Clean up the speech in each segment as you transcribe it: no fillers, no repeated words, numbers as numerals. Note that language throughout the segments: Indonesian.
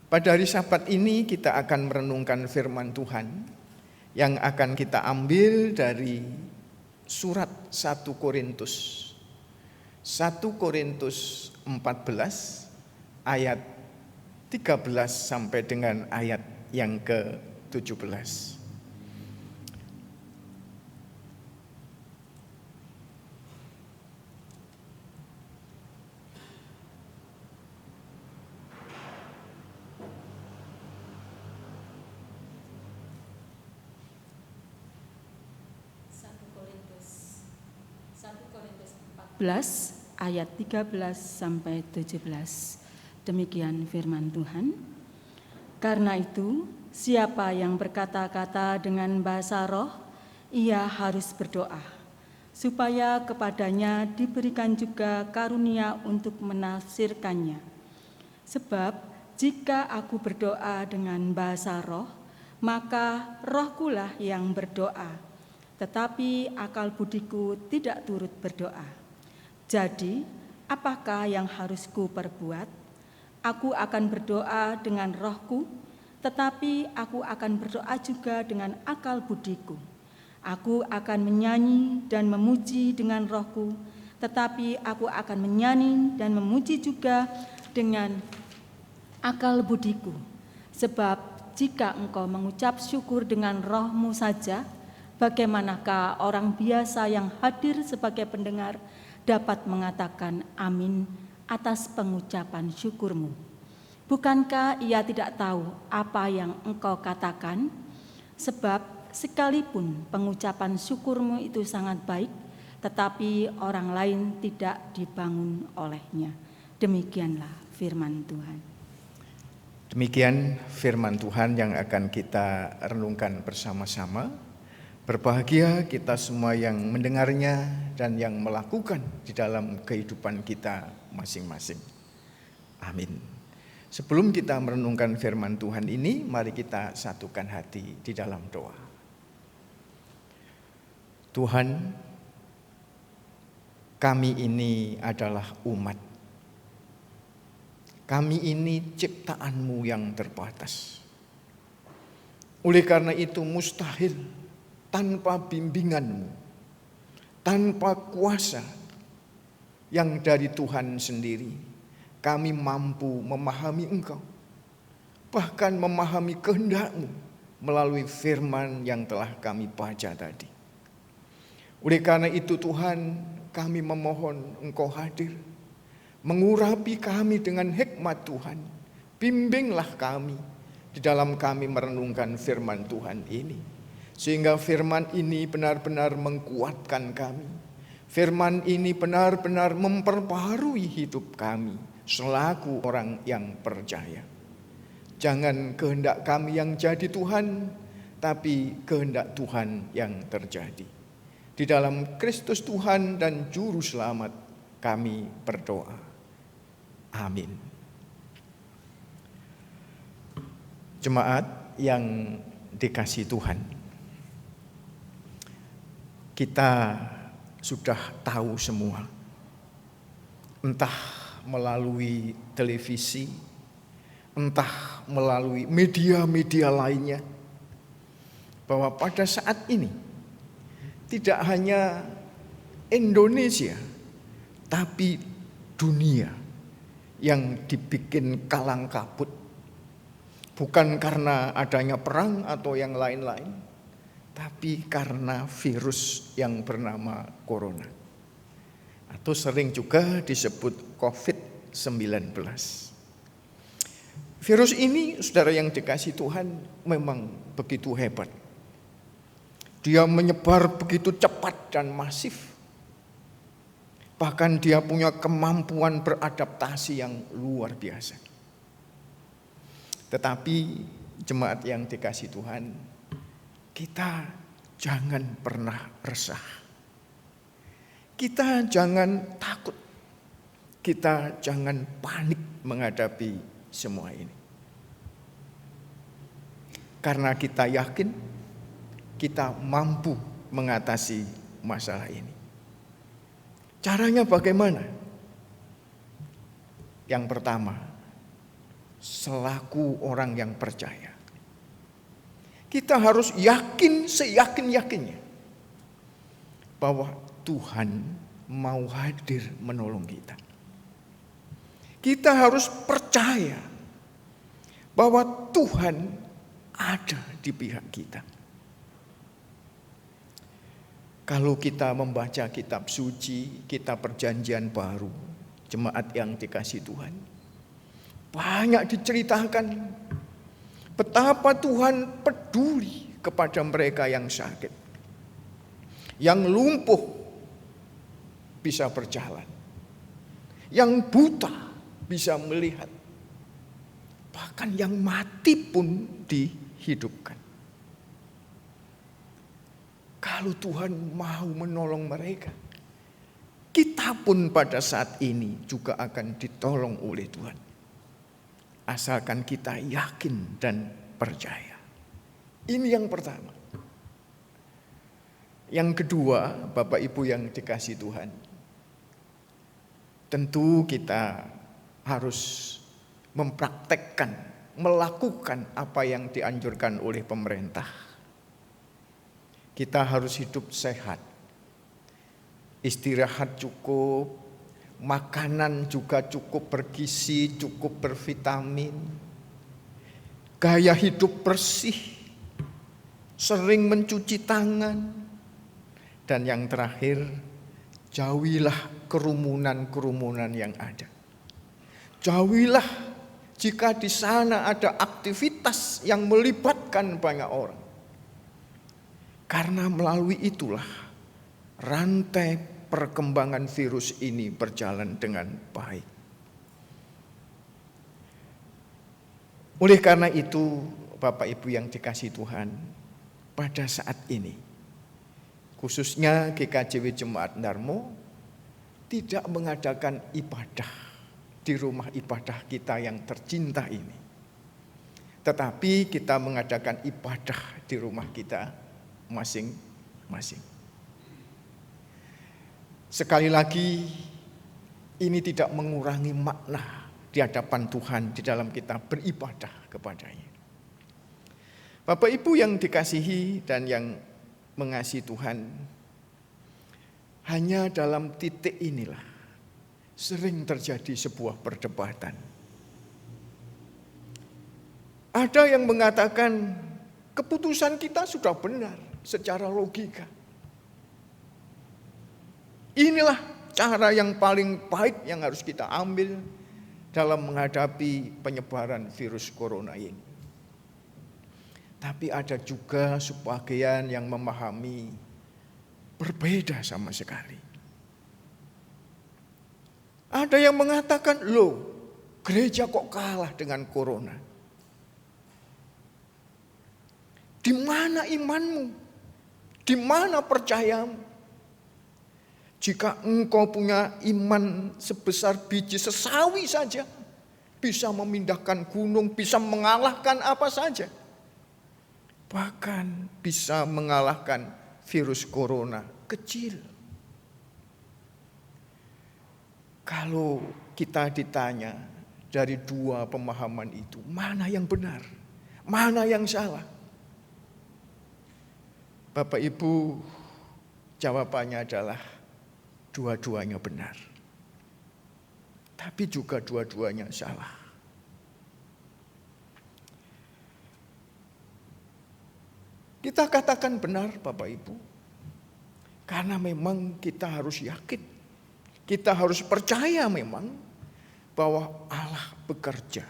Pada hari Sabat ini kita akan merenungkan firman Tuhan yang akan kita ambil dari surat 1 Korintus. 1 Korintus 14 ayat 13 sampai dengan ayat yang ke-17. Ayat 13 sampai 17. Demikian firman Tuhan. Karena itu, siapa yang berkata-kata dengan bahasa roh, ia harus berdoa, supaya kepadanya diberikan juga karunia untuk menafsirkannya. Sebab jika aku berdoa dengan bahasa roh, maka rohkulah yang berdoa, tetapi akal budiku tidak turut berdoa. Jadi, apakah yang harus ku perbuat? Aku akan berdoa dengan rohku, tetapi aku akan berdoa juga dengan akal budiku. Aku akan menyanyi dan memuji dengan rohku, tetapi aku akan menyanyi dan memuji juga dengan akal budiku. Sebab jika engkau mengucap syukur dengan rohmu saja, bagaimanakah orang biasa yang hadir sebagai pendengar dapat mengatakan amin atas pengucapan syukurmu? Bukankah ia tidak tahu apa yang engkau katakan? Sebab sekalipun pengucapan syukurmu itu sangat baik, tetapi orang lain tidak dibangun olehnya. Demikianlah firman Tuhan. Demikian firman Tuhan yang akan kita renungkan bersama-sama. Berbahagia kita semua yang mendengarnya dan yang melakukan di dalam kehidupan kita masing-masing. Amin. Sebelum kita merenungkan firman Tuhan ini, mari kita satukan hati di dalam doa. Tuhan, kami ini adalah umat. Kami ini ciptaan-Mu yang terbatas. Oleh karena itu mustahil tanpa bimbingan-Mu, tanpa kuasa yang dari Tuhan sendiri, kami mampu memahami Engkau, bahkan memahami kehendak-Mu melalui firman yang telah kami baca tadi. Oleh karena itu Tuhan, kami memohon Engkau hadir, mengurapi kami dengan hikmat Tuhan. Bimbinglah kami di dalam kami merenungkan firman Tuhan ini, sehingga firman ini benar-benar menguatkan kami. Firman ini benar-benar memperbaharui hidup kami selaku orang yang percaya. Jangan kehendak kami yang jadi Tuhan, tapi kehendak Tuhan yang terjadi. Di dalam Kristus Tuhan dan Juru Selamat kami berdoa. Amin. Jemaat yang dikasihi Tuhan, kita sudah tahu semua, entah melalui televisi, entah melalui media-media lainnya, bahwa pada saat ini tidak hanya Indonesia, tapi dunia yang dibikin kalang kabut, bukan karena adanya perang atau yang lain-lain, tapi karena virus yang bernama corona, atau sering juga disebut COVID-19. Virus ini, saudara yang dikasihi Tuhan, memang begitu hebat. Dia menyebar begitu cepat dan masif. Bahkan dia punya kemampuan beradaptasi yang luar biasa. Tetapi jemaat yang dikasihi Tuhan, kita jangan pernah resah. Kita jangan takut. Kita jangan panik menghadapi semua ini. Karena kita yakin kita mampu mengatasi masalah ini. Caranya bagaimana? Yang pertama, selaku orang yang percaya. Kita harus yakin seyakin-yakinnya bahwa Tuhan mau hadir menolong kita. Kita harus percaya bahwa Tuhan ada di pihak kita. Kalau kita membaca kitab suci, kitab perjanjian baru, jemaat yang dikasihi Tuhan, banyak diceritakan betapa Tuhan peduli kepada mereka yang sakit, yang lumpuh bisa berjalan, yang buta bisa melihat, bahkan yang mati pun dihidupkan. Kalau Tuhan mau menolong mereka, kita pun pada saat ini juga akan ditolong oleh Tuhan. Asalkan kita yakin dan percaya. Ini yang pertama. Yang kedua, Bapak Ibu yang dikasihi Tuhan, tentu kita harus mempraktekkan, melakukan apa yang dianjurkan oleh pemerintah. Kita harus hidup sehat, istirahat cukup, makanan juga cukup bergizi, cukup bervitamin, gaya hidup bersih, sering mencuci tangan, dan yang terakhir, jauhilah kerumunan-kerumunan yang ada. Jauhilah jika di sana ada aktivitas yang melibatkan banyak orang. Karena melalui itulah rantai perkembangan virus ini berjalan dengan baik. Oleh karena itu, Bapak Ibu yang dikasihi Tuhan, pada saat ini, khususnya GKJW Jemaat Darmo, tidak mengadakan ibadah di rumah ibadah kita yang tercinta ini. Tetapi kita mengadakan ibadah di rumah kita masing-masing. Sekali lagi, ini tidak mengurangi makna di hadapan Tuhan di dalam kita beribadah kepada-Nya. Bapak Ibu yang dikasihi dan yang mengasihi Tuhan, hanya dalam titik inilah sering terjadi sebuah perdebatan. Ada yang mengatakan keputusan kita sudah benar secara logika. Inilah cara yang paling baik yang harus kita ambil dalam menghadapi penyebaran virus corona ini. Tapi ada juga sebagian yang memahami berbeda sama sekali. Ada yang mengatakan, loh, gereja kok kalah dengan corona? Di mana imanmu? Di mana percayamu? Jika engkau punya iman sebesar biji sesawi saja, bisa memindahkan gunung, bisa mengalahkan apa saja. Bahkan bisa mengalahkan virus corona kecil. Kalau kita ditanya dari dua pemahaman itu, mana yang benar? Mana yang salah? Bapak Ibu, jawabannya adalah dua-duanya benar. Tapi juga dua-duanya salah. Kita katakan benar Bapak Ibu, karena memang kita harus yakin, kita harus percaya memang bahwa Allah bekerja,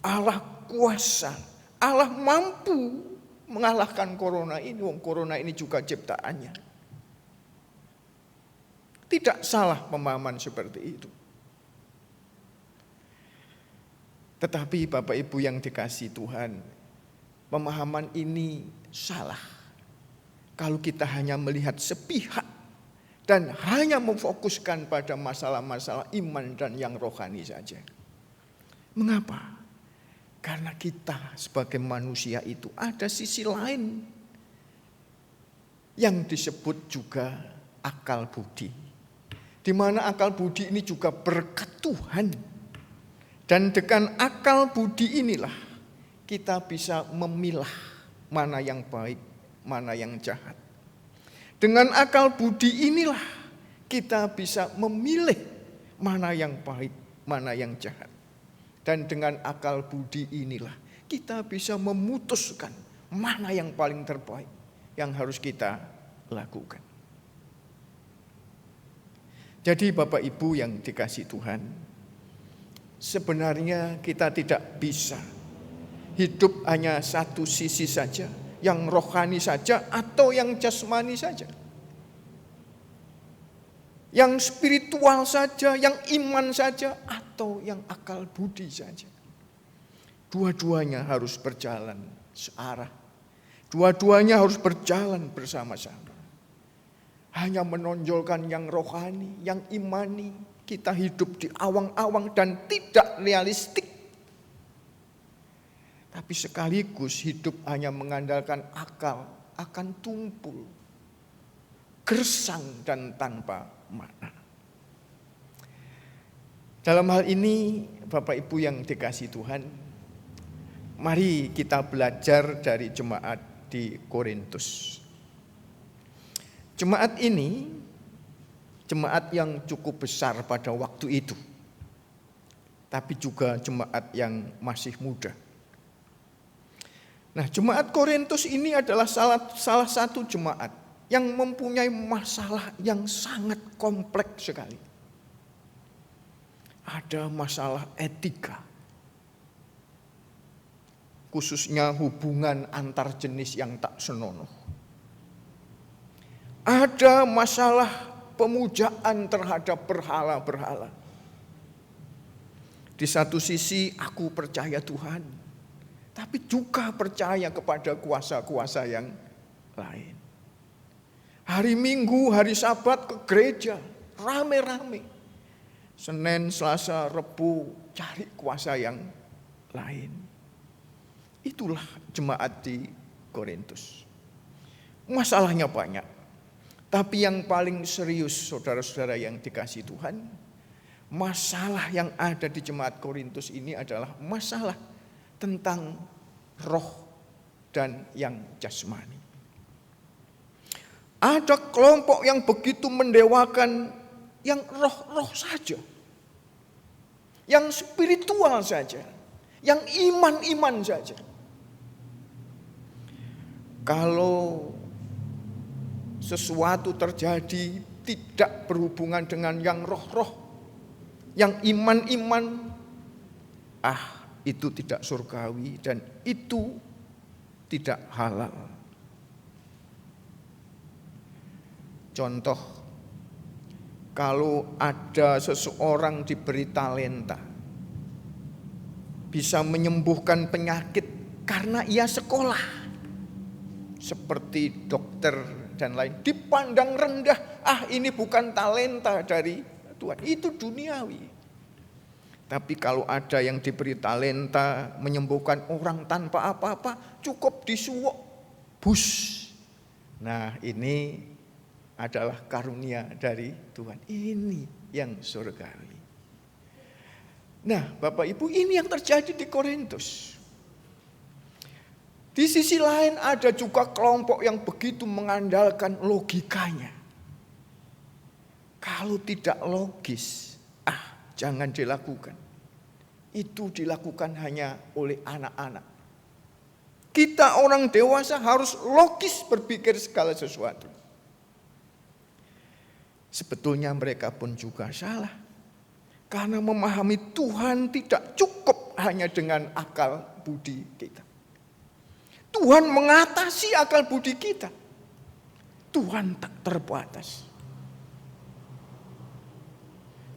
Allah kuasa, Allah mampu mengalahkan corona ini. Corona ini juga ciptaannya. Tidak salah pemahaman seperti itu. Tetapi Bapak Ibu yang dikasihi Tuhan, pemahaman ini salah kalau kita hanya melihat sepihak dan hanya memfokuskan pada masalah-masalah iman dan yang rohani saja. Mengapa? Karena kita sebagai manusia itu ada sisi lain yang disebut juga akal budi. Di mana akal budi ini juga berkat Tuhan Dan dengan akal budi inilah kita bisa memilah mana yang baik, mana yang jahat. Dengan akal budi inilah kita bisa memilih mana yang baik, mana yang jahat. Dan dengan akal budi inilah kita bisa memutuskan mana yang paling terbaik yang harus kita lakukan. Jadi Bapak Ibu yang dikasihi Tuhan, sebenarnya kita tidak bisa hidup hanya satu sisi saja, yang rohani saja atau yang jasmani saja. Yang spiritual saja, yang iman saja atau yang akal budi saja. Dua-duanya harus berjalan searah. Dua-duanya harus berjalan bersama-sama. Hanya menonjolkan yang rohani, yang imani, kita hidup di awang-awang dan tidak realistik. Tapi sekaligus hidup hanya mengandalkan akal, akan tumpul, gersang dan tanpa makna. Dalam hal ini Bapak Ibu yang dikasihi Tuhan, mari kita belajar dari jemaat di Korintus. Jemaat ini, jemaat yang cukup besar pada waktu itu, tapi juga jemaat yang masih muda. Nah, jemaat Korintus ini adalah salah satu jemaat yang mempunyai masalah yang sangat kompleks sekali. Ada masalah etika, khususnya hubungan antar jenis yang tak senonoh. Ada masalah pemujaan terhadap berhala-berhala. Di satu sisi aku percaya Tuhan, tapi juga percaya kepada kuasa-kuasa yang lain. Hari Minggu, hari Sabat ke gereja, rame-rame. Senin, Selasa, Rebu, cari kuasa yang lain. Itulah jemaat di Korintus. Masalahnya banyak. Tapi yang paling serius, saudara-saudara yang dikasihi Tuhan, masalah yang ada di jemaat Korintus ini adalah masalah tentang roh dan yang jasmani. Ada kelompok yang begitu mendewakan yang roh-roh saja, yang spiritual saja, yang iman-iman saja. Kalau sesuatu terjadi tidak berhubungan dengan yang roh-roh, yang iman-iman, itu tidak surgawi dan itu tidak halal. Contoh, kalau ada seseorang diberi talenta, bisa menyembuhkan penyakit karena ia sekolah, seperti dokter dan lain, dipandang rendah. Ini bukan talenta dari Tuhan, itu duniawi. Tapi kalau ada yang diberi talenta menyembuhkan orang tanpa apa-apa, cukup disuwuk, bus. Nah, ini adalah karunia dari Tuhan. Ini yang surgawi. Nah, Bapak Ibu, ini yang terjadi di Korintus. Di sisi lain ada juga kelompok yang begitu mengandalkan logikanya. Kalau tidak logis, jangan dilakukan. Itu dilakukan hanya oleh anak-anak. Kita orang dewasa harus logis berpikir segala sesuatu. Sebetulnya mereka pun juga salah. Karena memahami Tuhan tidak cukup hanya dengan akal budi kita. Tuhan mengatasi akal budi kita. Tuhan tak terbatas.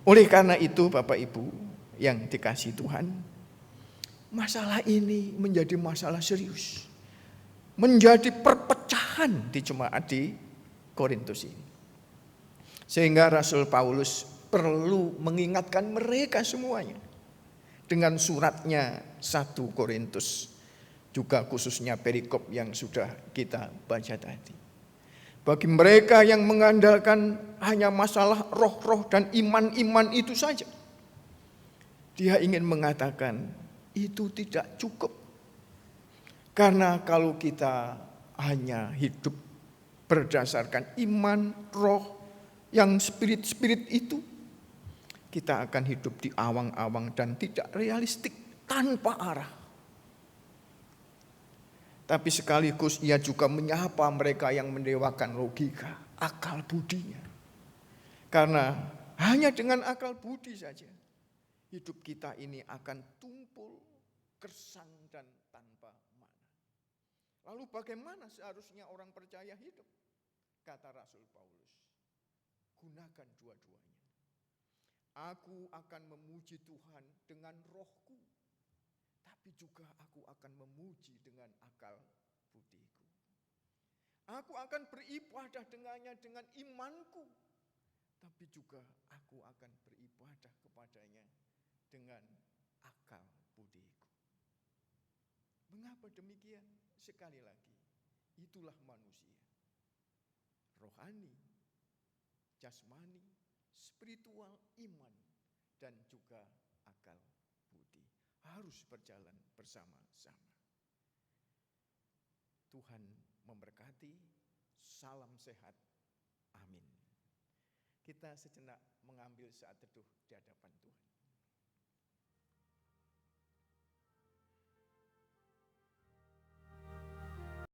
Oleh karena itu Bapak Ibu yang dikasihi Tuhan, masalah ini menjadi masalah serius. Menjadi perpecahan di jemaat di Korintus ini. Sehingga Rasul Paulus perlu mengingatkan mereka semuanya. Dengan suratnya 1 Korintus. Juga khususnya perikop yang sudah kita baca tadi. Bagi mereka yang mengandalkan hanya masalah roh-roh dan iman-iman itu saja. Dia ingin mengatakan itu tidak cukup. Karena kalau kita hanya hidup berdasarkan iman, roh, yang spirit-spirit itu, kita akan hidup di awang-awang dan tidak realistik, tanpa arah. Tapi sekaligus ia juga menyapa mereka yang mendewakan logika, akal budinya. Karena hanya dengan akal budi saja, hidup kita ini akan tumpul, gersang dan tanpa makna. Lalu bagaimana seharusnya orang percaya hidup? Kata Rasul Paulus, gunakan dua-duanya. Aku akan memuji Tuhan dengan rohku, tapi juga aku akan memuji dengan akal budiku. Aku akan beribadah dengannya dengan imanku, tapi juga aku akan beribadah kepadanya dengan akal budiku. Mengapa demikian? Sekali lagi, itulah manusia. Rohani, jasmani, spiritual, iman, dan juga akal budi harus berjalan bersama-sama. Tuhan memberkati, salam sehat, amin. Kita sejenak mengambil saat teduh di hadapan Tuhan.